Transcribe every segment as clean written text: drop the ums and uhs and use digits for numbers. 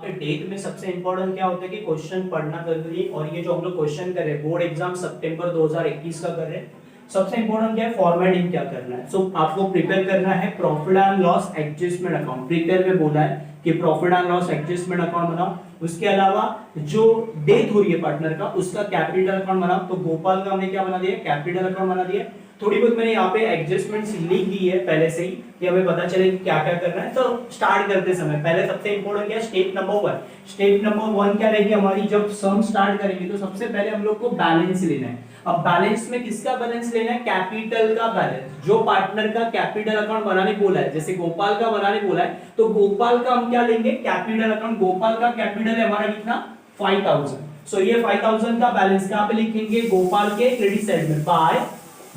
आपके डेट में सबसे इंपॉर्टेंट क्या होता है कि क्वेश्चन पढ़ना जरूरी। और ये जो हम लोग क्वेश्चन कर रहे हैं बोर्ड एग्जाम सितंबर 2021 का कर रहे हैं, सबसे इंपॉर्टेंट क्या है फॉर्मेटिंग क्या करना है। सो आपको प्रिपेयर करना है profit and loss adjustment account. Prepare में बोला है कि profit and loss adjustment account बनाओ। उसके अलावा जो डेट हो रही है पार्टनर का उसका कैपिटल अकाउंट बनाओ। तो गोपाल का हमने क्या बना दिया, कैपिटल अकाउंट बना दिया। थोड़ी बहुत मैंने यहाँ पे एडजस्टमेंट्स लिख दी है पहले से ही कि हमें पता चले कि क्या क्या करना है। तो स्टार्ट करते समय पहले सबसे इंपॉर्टेंट क्या है, स्टेप नंबर 1। स्टेप नंबर 1 क्या रहेगी हमारी, जब सम स्टार्ट करेंगे तो सबसे पहले हम लोग को बैलेंस लेना है। अब बैलेंस में किसका बैलेंस लेना है, कैपिटल का बैलेंस। जो पार्टनर का कैपिटल अकाउंट बनाने बोला है, जैसे गोपाल का बनाने बोला है तो गोपाल का हम क्या लेंगे, कैपिटल अकाउंट। गोपाल का कैपिटल है हमारा कितना, 5000। सो ये 5000 का बैलेंस कहां पे लिखेंगे, गोपाल के क्रेडिट साइड में, बाय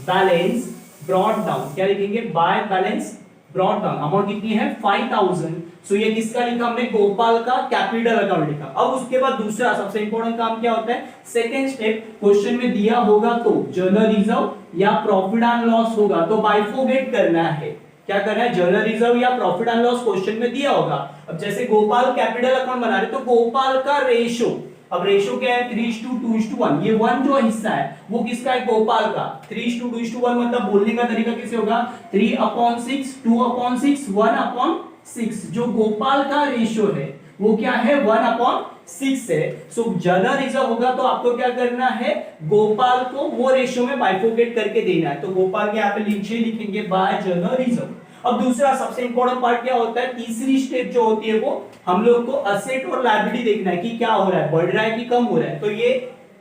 बैलेंस ब्रॉट डाउन। क्या लिखेंगे, by balance brought down. Amount कितनी है 5000। सो ये किसका लिखा हमने, गोपाल का कैपिटल अकाउंट लिखा। अब उसके बाद दूसरा सबसे इंपॉर्टेंट काम क्या होता है, सेकंड स्टेप, क्वेश्चन में दिया होगा तो जनरल रिजर्व या प्रॉफिट एंड लॉस होगा तो बाइफोगेट करना है। क्या करना है, जनरल रिजर्व या प्रॉफिट एंड लॉस क्वेश्चन में दिया होगा। अब जैसे गोपाल कैपिटल अकाउंट बना रहे तो गोपाल का रेशो, अब रेशो क्या है 3:2:1। ये 1 जो हिस्सा है वो किसका है, गोपाल का। 3:2:1 मतलब बोलने का तरीका कैसे होगा, 3/6, 2/6, 1/6। जो गोपाल का रेशो है वो क्या है, 1/6 है। सो जनरल रिजर्व होगा तो आपको क्या करना है, गोपाल को वो रेशो में बाइफोकेट करके देना है। तो गोपाल के यहाँ पे नीचे लिखेंगे बाय जनरल रिजर्व। अब दूसरा सबसे इंपॉर्टेंट पार्ट क्या होता है, तीसरी स्टेप जो होती है वो हम लोग को असेट और लायबिलिटी देखना है कि क्या हो रहा है, बढ़ रहा है कि कम हो रहा है। तो ये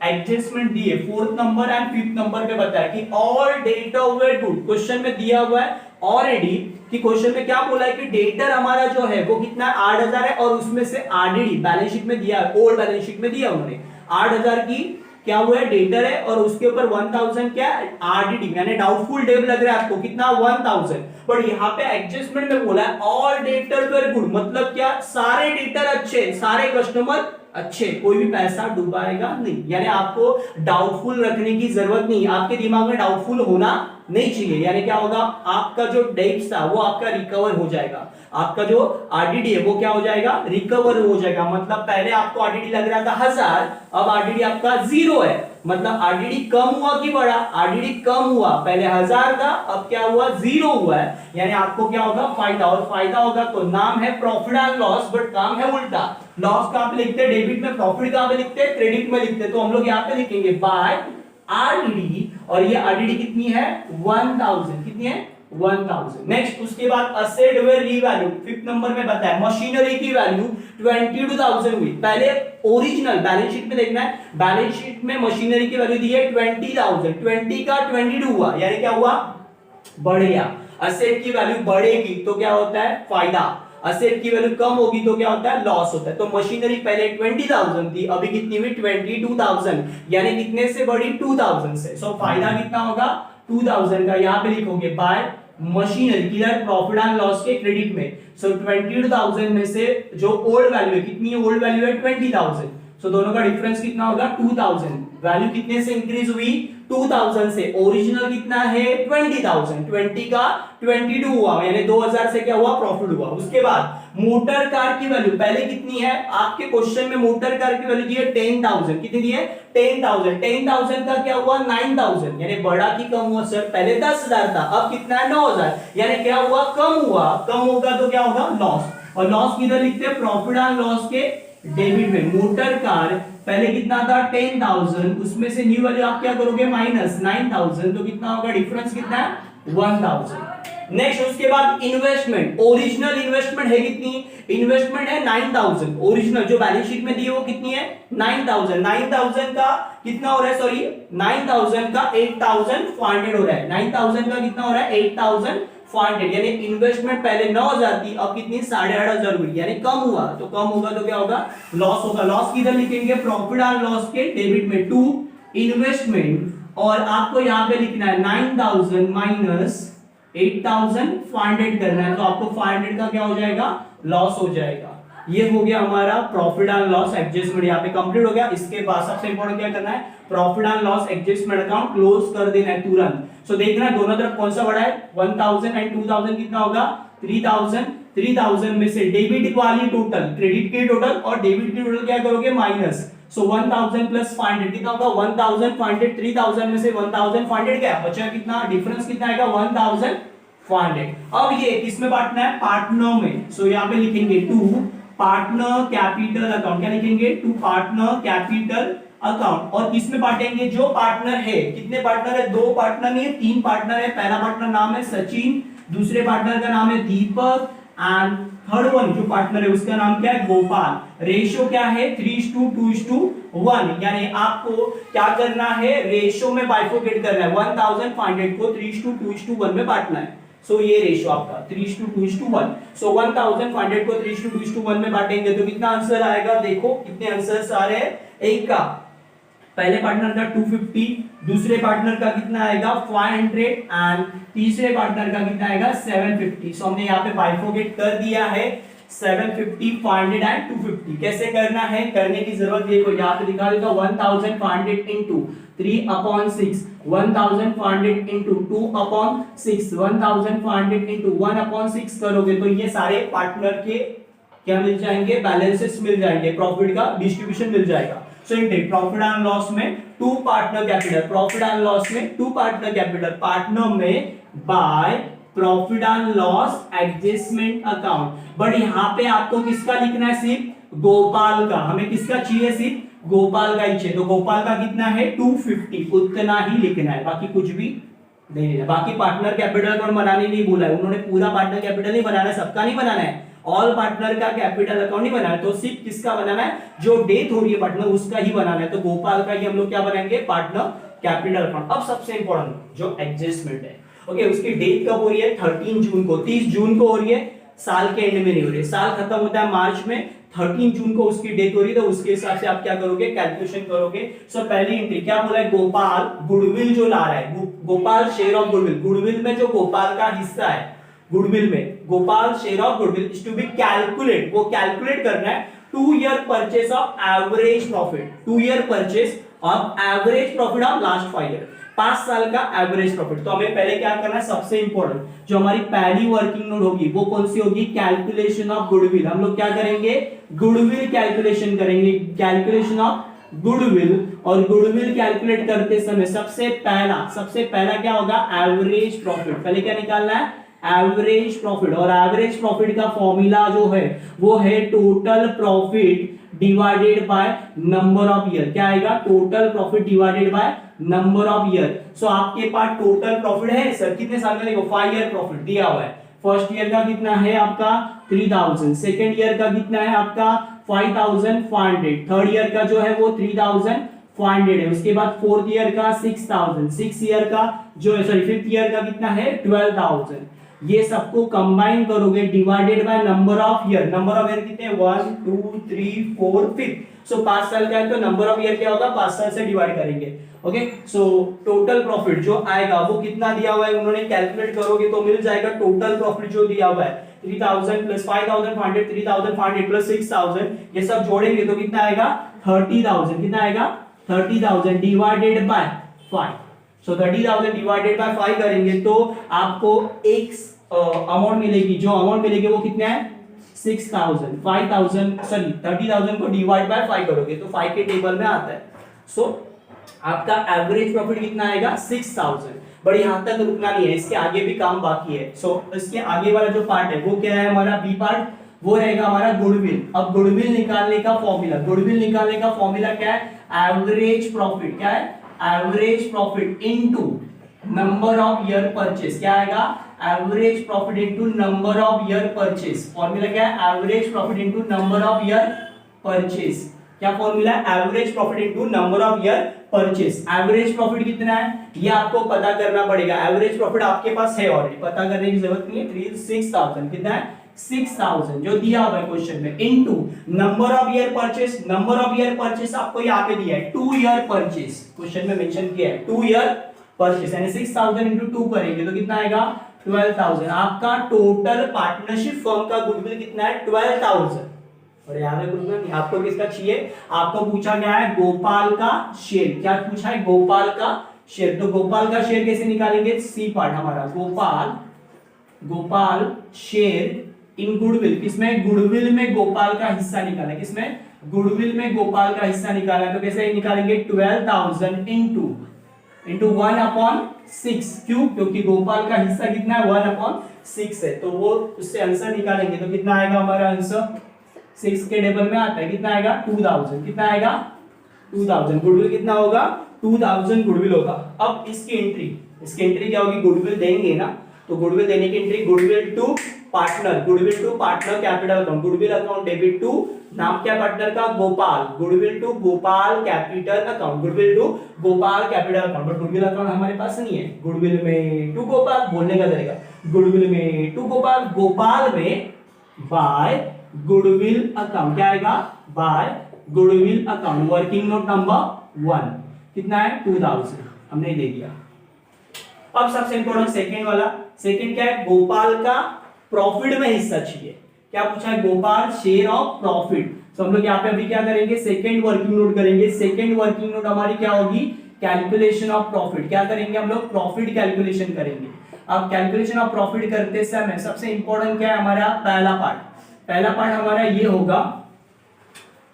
एडजस्टमेंट दिए 4th number and 5th number पे बताया कि all debtor were good. Question में दिया हुआ है ऑलरेडी कि क्वेश्चन में क्या बोला है कि डेटर हमारा जो है वो कितना 8000 है और उसमें से आरडीडी बैलेंस शीट में दिया है, ओल्ड बैलेंस शीट में दिया उन्होंने 8000 की क्या हुआ है डेटर है और उसके ऊपर 1000 क्या आरडीडी, यानी डाउटफुल डेब लग रहा है आपको कितना 1000। पर यहाँ पे एडजस्टमेंट में बोला है ऑल डेटर वेर गुड, मतलब क्या सारे डेटर अच्छे, सारे कस्टमर अच्छे, कोई भी पैसा डुबाएगा नहीं। यानी आपको डाउटफुल रखने की जरूरत नहीं, आपके दिमाग में डाउटफुल होना नहीं चाहिए। यानी क्या होगा, आपका जो डेब्ट था वो आपका रिकवर हो जाएगा, आपका जो आरडीडी है वो क्या हो जाएगा, रिकवर हो जाएगा। मतलब पहले आपको आरडीडी लग रहा था 1000, अब आरडीडी आपका 0 है। मतलब आरडीडी कम हुआ कि बढ़ा, आरडीडी कम हुआ, पहले 1000 था अब क्या हुआ 0 हुआ है। यानी आपको क्या होगा, फायदा। और फायदा होगा तो नाम है प्रॉफिट एंड लॉस, बट काम है उल्टा। लॉस कहां पे लिखते हैं डेबिट में, प्रॉफिट कहां पे लिखते हैं क्रेडिट में लिखते हैं। तो हम लोग यहाँ पे लिखेंगे बाय आरडीडी, और ये आरडीडी कितनी है 1000, कितनी है 1000। नेक्स्ट उसके बाद asset where revalue 5th number में बताया मशीनरी की वैल्यू 22000 हुई। पहले ओरिजिनल बैलेंस शीट में देखना है, बैलेंस शीट में मशीनरी की वैल्यू दी है 20000, 20 का 22 हुआ, यानी क्या हुआ, बढ़ गया। असेट की वैल्यू बढ़ेगी तो क्या होता है फायदा, असेट की वैल्यू कम होगी तो क्या होता है लॉस होता है। तो मशीनरी पहले 20000 थी, अभी कितनी हुई 22000, यानी कितने से बढ़ी 2000 से। सो फायदा कितना होगा 2000 का, यहां पे लिखोगे बाय मशीनरी किधर, प्रॉफिट एंड लॉस के क्रेडिट में। सो 20000 में से जो ओल्ड वैल्यू है, कितनी ओल्ड वैल्यू है 20000, सो दोनों का डिफरेंस कितना होगा 2000। वैल्यू कितने से इंक्रीज हुई 2000 से, ओरिजिनल कितना है 20000, 20 का 22 हुआ, यानी 2000 से क्या हुआ प्रॉफिट हुआ। उसके बाद मोटर कार की वैल्यू पहले कितनी है, आपके क्वेश्चन में मोटर कार की वैल्यू दी है 10000, कितनी दी है 10000, 10000 का क्या हुआ 9000, यानी बढ़ा कि कम हुआ सर, पहले 10000 था अब कितना है 9000, यानी क्या हुआ कम हुआ, कम होगा तो क्या होगा लॉस। और लॉस किधर लिखते हैं, प्रॉफिट एंड लॉस के डेबिट में। मोटर कार पहले कितना था 10000, उसमें से न्यू वैल्यू आप क्या करोगे माइनस 9000, तो कितना होगा डिफरेंस कितना है 1000। नेक्स्ट उसके बाद इन्वेस्टमेंट, ओरिजिनल इन्वेस्टमेंट है कितनी, इन्वेस्टमेंट है 9000, ओरिजिनल जो बैलेंस शीट में दी है वो कितनी है 9000, 9000 का कितना हो रहा है, सॉरी 9000 का 8500 हो रहा है, 9000 का कितना हो रहा है 8500, यानी इन्वेस्टमेंट पहले 9000 थी अब कितनी 8500 हुई, यानी कम हुआ। तो कम होगा तो क्या होगा लॉस होगा। लॉस किधर लिखेंगे, प्रॉफिट एंड लॉस के डेबिट में, टू इन्वेस्टमेंट, और आपको यहाँ पे लिखना है 9000 माइनस 8500 करना है, तो आपको 500 का क्या हो जाएगा लॉस हो जाएगा। ये हो गया हमारा प्रॉफिट एंड लॉस एडजस्टमेंट, यहाँ पे कंप्लीट हो गया। इसके बाद सबसे इंपॉर्टेंट क्या करना है, profit and loss adjustment account close कर देना है तुरंत। सो देखना है दोनों तरफ कौन सा बड़ा है, 1000 एंड 2000 कितना होगा 3000, 3000 में से डेबिट वाली टोटल, क्रेडिट की टोटल और डेबिट की टोटल क्या करोगे माइनस। सो 1000 प्लस 500 कितना होगा 1500, 3000 में से 1500 गया, बचा कितना, डिफरेंस कितना आएगा 1500। अब ये किसमें बांटना है, पार्टनर में। सो यहाँ पे लिखेंगे टू पार्टनर कैपिटल अकाउंट, क्या लिखेंगे, टू पार्टनर कैपिटल अकाउंट। और किसमें बांटेंगे, जो पार्टनर है, कितने पार्टनर है, दो पार्टनर नहीं है, तीन पार्टनर है। पहला पार्टनर नाम है सचिन, दूसरे पार्टनर का नाम है दीपक एंड थर्ड वन जो पार्टनर है उसका नाम क्या है, गोपाल। रेशियो क्या है 3:2:1, यानी आपको क्या करना है, रेशियो में बाइफोकेट करना है, 1500 को 3:2:1 में बांटना है। सो ये रेशियो आपका 3:2:1। सो 1500 को 3:2:1 में बांटेंगे तो कितना आंसर आएगा, देखो कितने आंसर्स आ रहे हैं। एक का पहले पार्टनर का 250, दूसरे पार्टनर का कितना आएगा 500 एंड तीसरे पार्टनर का कितना आएगा 750। सो हमने यहाँ पे बाइफोकेट कर दिया है 750, 500 एंड 250। कैसे करना है, करने की जरूरत देखो यहाँ पे दिखा देता हूँ, 1500 इंटू 3/6, 1500 इंटू 2/6, 1500 इंटू 1/6 करोगे तो ये सारे पार्टनर के क्या मिल जाएंगे, बैलेंसेस मिल जाएंगे, प्रॉफिट का डिस्ट्रीब्यूशन मिल जाएगा। So in profit and loss में to partner capital, profit and loss में टू पार्टनर कैपिटल, पार्टनर में by profit and loss adjustment account. But यहाँ पे आपको किसका लिखना है, सिर्फ गोपाल का, हमें किसका चाहिए, सिर्फ गोपाल का ही चाहिए। तो गोपाल का कितना है 250, उतना ही लिखना है, बाकी कुछ भी नहीं लिखना। बाकी पार्टनर कैपिटल अकाउंट बनाने नहीं बोला है उन्होंने, पूरा पार्टनर कैपिटल नहीं बनाना है, सबका नहीं बनाना है, ऑल पार्टनर का कैपिटल अकाउंट नहीं बनाना है। तो सिर्फ किसका बनाना है, जो डेथ हो रही है पार्टनर उसका ही बनाना है। तो गोपाल का ही हम लोग क्या बनाएंगे, पार्टनर कैपिटल अकाउंट। अब सबसे इंपॉर्टेंट जो एडजस्टमेंट है, ओके, उसकी डेट कब हो रही है, 13 जून को, 30 जून को हो रही है, साल के एंड में नहीं हो रही है, साल खत्म होता है मार्च में, 13 जून को उसकी डेथ हो रही है। तो उसके हिसाब से आप क्या करोगे, कैलकुलेशन करोगे। सो पहली एंट्री क्या बोला है, गोपाल गुडविल जो ला रहा है, Gopal share of goodwill, goodwill में जो गोपाल का हिस्सा है, गुडविल में Gopal share of goodwill is to be calculate, वो कैलकुलेट करना है 2 year purchase of average profit, 2 year purchase of average profit of last 5 year, 5 साल का एवरेज प्रॉफिट। तो हमें पहले क्या करना है, सबसे इंपॉर्टेंट जो हमारी पहली वर्किंग नोट होगी वो कौन सी होगी, कैलकुलेशन ऑफ गुडविल। हम लोग क्या करेंगे, गुडविल कैलकुलेशन करेंगे, कैलकुलेशन ऑफ गुडविल। और गुडविल कैलकुलेट करते समय सबसे पहला क्या होगा, एवरेज प्रॉफिट। पहले क्या निकालना है, एवरेज प्रॉफिट। और एवरेज प्रॉफिट का फॉर्मूला जो है वो है total profit divided by number of year. क्या आएगा, total profit divided by number of year. So आपके पास टोटल प्रॉफिट है सर, कितने साल का, देखो 5 ईयर प्रॉफिट दिया हुआ है। फर्स्ट ईयर का कितना है आपका 3000, सेकेंड ईयर का कितना है आपका 5500, थर्ड ईयर का जो है वो 3500 है, उसके बाद फोर्थ ईयर का 6000, सिक्स ईयर का जो है, सॉरी फिफ्थ ईयर का कितना है 12000। ये सबको कंबाइन करोगे divided by number of year. Number of year कितने, 1 2 3 4 5। सो 5 साल का है तो नंबर ऑफ ईयर क्या होगा, 5 साल से डिवाइड करेंगे। ओके, सो टोटल प्रॉफिट जो आएगा वो कितना दिया हुआ है उन्होंने, कैलकुलेट करोगे तो मिल जाएगा टोटल प्रॉफिट जो दिया हुआ है 3000 प्लस 5500, 3500 प्लस 6000, ये सब जोड़ेंगे तो कितना आएगा 30000। कितना आएगा 30000 divided by 5। So 30000 divided by 5 करेंगे तो आपको एक अमाउंट मिलेगी, जो अमाउंट मिलेगी वो कितना है 6000, 5000 सॉरी 30000 को डिवाइड बाय 5 करोगे तो 5 के टेबल में आता है। सो आपका एवरेज प्रॉफिट कितना आएगा 6000। बट यहां तक रुकना नहीं है, इसके आगे भी काम बाकी है। सो इसके आगे वाला जो पार्ट है वो क्या है, हमारा बी पार्ट, वो रहेगा हमारा गुडविल। अब गुडविल निकालने का फॉर्मूला, गुडविल निकालने का फॉर्मूला क्या है, एवरेज प्रॉफिट। क्या है, average profit into number of year purchase. क्या आएगा, average profit into number of year purchase. Formula क्या है, average profit into number of year purchase. क्या फॉर्मूला है, average profit into number of year purchase. Average profit कितना है ये आपको पता करना पड़ेगा। एवरेज प्रॉफिट आपके पास है ऑलरेडी, पता करने की जरूरत नहीं है। 6000 कितना है 6000 जो दिया हुआ है क्वेश्चन में, into number of year purchase. Number of year purchase आपको यहाँ पे दिया है 2 ईयर परचेस, क्वेश्चन में मेंशन किया है 2 ईयर परचेस, यानी 6000 इंटू 2 करेंगे तो कितना आएगा 12000। आपका टोटल पार्टनरशिप फर्म का गुडविल कितना है 12000। और याद है गुडविल नहीं, आपको किसका चाहिए, आपको पूछा गया है गोपाल का शेयर। क्या पूछा है, गोपाल का शेयर। तो गोपाल का शेयर कैसे निकालेंगे, सी पार्ट हमारा, गोपाल शेयर इन गुडविल, किसमें, गुडविल में गोपाल का हिस्सा निकाला, किसमें, गुडविल में गोपाल का हिस्सा निकाला। तो कैसे निकालेंगे, 12,000 इंटू 1/6। क्यों, क्योंकि गोपाल का हिस्सा कितना है, 1/6 है, तो वो उससे आंसर निकालेंगे तो कितना आएगा हमारा आंसर, 6 के टेबल में आता है, कितना आएगा 2000, कितना आएगा 2000। गुडविल कितना होगा, 2000 गुडविल होगा। अब इसकी एंट्री क्या होगी, गुडविल देंगे ना, तो गुडविल देने की entry, goodwill to partner capital account, goodwill account debit to, नाम क्या पार्टनर का, Gopal, goodwill to Gopal capital account, goodwill to Gopal capital account. But goodwill account हमारे पास नहीं है, गुडविल में टू गोपाल बोलने का तरीका, गुडविल में टू गोपाल, गोपाल में बाय गुडविल अकाउंट, क्या आएगा, by goodwill account, working note number 1 कितना है 2000, हमने दे दिया। अब सबसे इंपॉर्टेंट सेकंड वाला, सेकंड क्या है, गोपाल का प्रॉफिट में हिस्सा चाहिए। क्या पूछा है, गोपाल शेयर ऑफ प्रॉफिट। तो हम लोग यहाँ पे अभी क्या करेंगे, सेकंड वर्किंग नोट करेंगे। सेकंड वर्किंग नोट हमारी क्या होगी, कैलकुलेशन ऑफ प्रॉफिट। क्या करेंगे हम लोग, प्रॉफिट कैलकुलेशन करेंगे। अब कैलकुलेशन ऑफ प्रॉफिट करते समय सबसे इंपॉर्टेंट क्या है हमारा, पहला पार्ट हमारा ये होगा,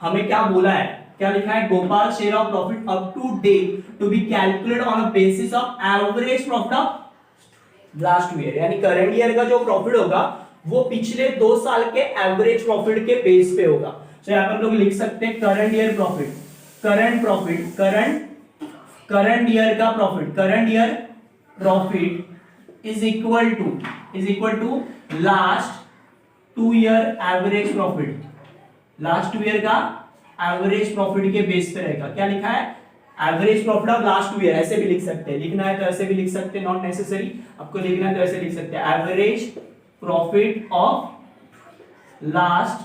हमें क्या बोला है, क्या लिखा है, Gopal share of profit up to date to be calculate on a basis of average profit of last year, यानी करंट ईयर का जो प्रॉफिट होगा वो पिछले 2 साल के एवरेज प्रॉफिट के बेस पे होगा। तो यहाँ पर हम लोग लिख सकते हैं current year profit, current year profit is equal to last 2 year average profit, last 2 year का एवरेज प्रॉफिट के बेस पे रहेगा। क्या लिखा है, average profit of last 2 year, ऐसे भी लिख सकते हैं, लिखना है तो ऐसे भी लिख सकते हैं, नॉट नेसेसरी, आपको लिखना है तो ऐसे लिख सकते हैं, average profit of last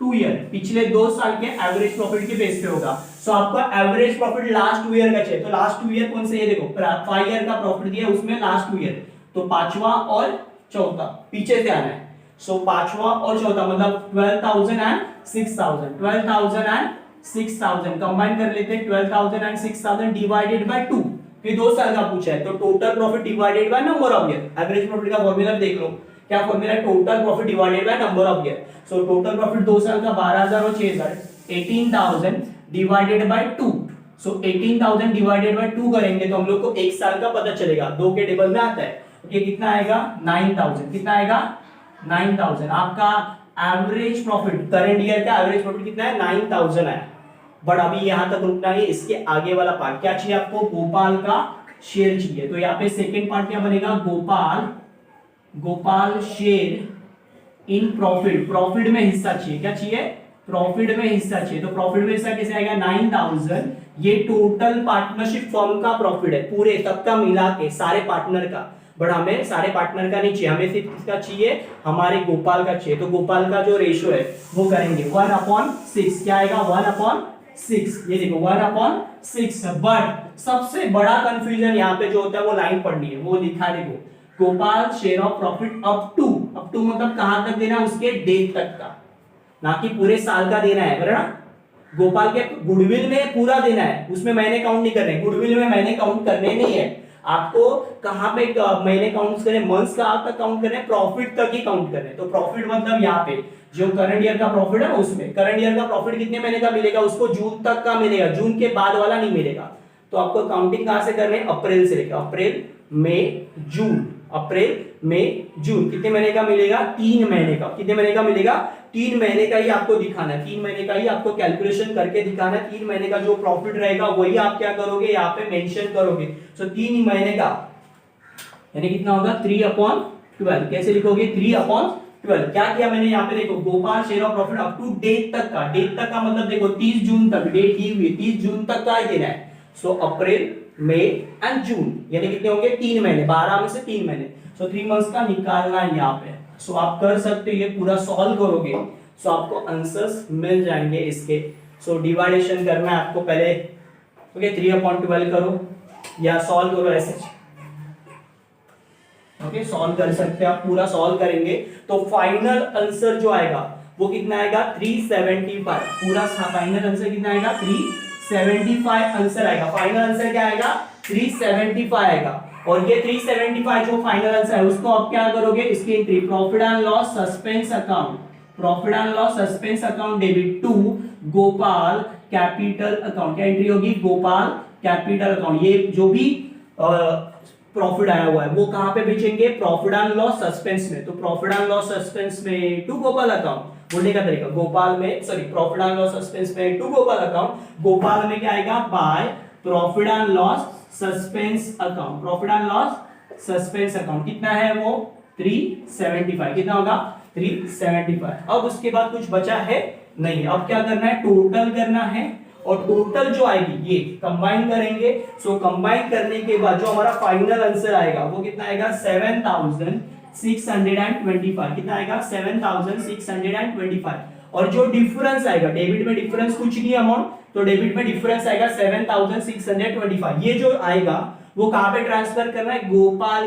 2 year, पिछले 2 साल के एवरेज प्रॉफिट के बेस पे होगा। सो आपको एवरेज प्रॉफिट लास्ट 2 ईयर का चाहिए, तो लास्ट 2 ईयर कौन से, ये देखो 5 ईयर का प्रॉफिट दिया उसमें लास्ट 2 ईयर, तो पांचवा और चौथा पीछे से आना है। सो पांचवा और चौथा मतलब 12,000 एंड 6,000, 12,000 एंड 6,000 कंबाइन कर लेते हैं, 12,000 एंड 6,000 डिवाइडेड बाय 2, ये 2 साल का पूछा है, तो total profit divided by number of year. Average profit का फॉर्मूला देख लो, क्या फॉर्मूला है, total profit divided by number of year. So total profit 2 साल का 12,000 और 6,000, 18,000 divided by 2। So 18,000 divided by 2 करेंगे तो हम लोग को 1 साल का पता चलेगा, 2 के टेबल में आता है, ये कितना आएगा 9,000, कितना आएगा 9,000। आपका एवरेज प्रॉफिट करंट ईयर का एवरेज प्रॉफिट कितना है 9,000 है। बट अभी यहां तक रुकना है, इसके आगे वाला पार्ट क्या चाहिए आपको, गोपाल का शेयर चाहिए। तो यहाँ पे सेकंड पार्ट क्या बनेगा, गोपाल शेयर इन प्रॉफिट में हिस्सा चाहिए। क्या चाहिए, प्रॉफिट में हिस्सा चाहिए। तो प्रॉफिट में हिस्सा कैसे आएगा 9,000, ये टोटल पार्टनरशिप फर्म का प्रॉफिट है, पूरे सबका मिला के सारे पार्टनर का। बट हमें सारे पार्टनर का नहीं चाहिए, हमें सिर्फ किसका चाहिए, हमारे गोपाल का चाहिए। तो गोपाल का जो रेशियो है वो करेंगे 1/6, क्या आएगा 1/6, ये देखो 1/6। बट सबसे बड़ा कंफ्यूजन यहाँ पे जो होता है वो लाइन पढ़नी है, वो लिखा है देखो, Gopal share of profit up to मतलब कहां तक देना है, उसके डेट तक का, ना कि पूरे साल का देना है, बराबर ना। गोपाल के गुडविल में पूरा देना है, उसमें महीने काउंट नहीं करने, गुडविल में महीने काउंट करने नहीं है आपको। कहां पे महीने काउंट करें, मंथ्स का तक काउंट करने, प्रॉफिट तक ही काउंट करने। तो प्रॉफिट मतलब यहाँ पे जो करंट ईयर का प्रॉफिट है उसमें करंट ईयर का प्रॉफिट कितने महीने का मिलेगा, उसको जून तक का मिलेगा, जून के बाद वाला नहीं मिलेगा। तो आपको काउंटिंग कहां से करने, अप्रैल से लेकर अप्रैल मई जून, अप्रैल मई जून कितने महीने का मिलेगा, 3 महीने का। कितने महीने का मिलेगा, 3 महीने का ही आपको दिखाना है, 3 महीने का ही आपको कैलकुलेशन करके दिखाना है। 3 महीने का जो प्रॉफिट रहेगा वही आप क्या करोगे, यहाँ पे मेंशन करोगे। सो 3 महीने का यानी कितना होगा 3/12, कैसे लिखोगे 3/12। क्या किया मैंने यहाँ पे, देखो Gopal share of profit up to date तक का, डेट तक का मतलब देखो 30 जून तक, डेट दी हुई 30 जून तक का ही देना है। सो अप्रैल मई एंड जून यानी कितने होंगे 3 महीने, 12 में से 3 महीने। सो 3 मंथ्स का निकालना है यहाँ पे। सो आप कर सकते हो, ये पूरा सॉल्व करोगे सो आपको आंसर्स मिल जाएंगे इसके। सो डिवाइडेशन करना है आपको पहले, ओके 3/12 करो या सॉल्व करो ऐसे, ओके सॉल्व कर सकते हैं आप, पूरा सॉल्व करेंगे तो फाइनल आंसर जो आएगा वो कितना आएगा 375। पूरा फाइनल आंसर कितना आएगा 375 आंसर आएगा। फाइनल आंसर क्या आएगा 375 आएगा। और ये 375 जो फाइनल आंसर है उसको आप क्या करोगे, इसकी entry profit and loss suspense account, profit and loss suspense account debit to Gopal capital account, क्या एंट्री होगी, गोपाल कैपिटल अकाउंट। ये जो भी प्रॉफिट आया हुआ है वो कहां पे भेजेंगे, प्रॉफिट एंड लॉस सस्पेंस में। तो प्रॉफिट एंड लॉस सस्पेंस में टू गोपाल अकाउंट, बोलने का तरीका गोपाल में, sorry profit and loss suspense में टू गोपाल अकाउंट, गोपाल में क्या आएगा, bye profit and loss suspense account, profit and loss suspense account. कितना है वो 375, कितना होगा 375। अब उसके बाद कुछ बचा है नहीं, अब क्या करना है, टोटल करना है, और टोटल जो आएगी ये कंबाइन करेंगे। सो कंबाइन करने के बाद जो हमारा फाइनल आंसर आएगा वो कितना आएगा 7625, कितना आएगा 7625। और जो डिफरेंस आएगा, डेबिट में डिफरेंस कुछ नहीं अमाउंट, तो डेबिट में डिफरेंस आएगा 7625। ये जो आएगा वो कहां पे ट्रांसफर करना है, गोपाल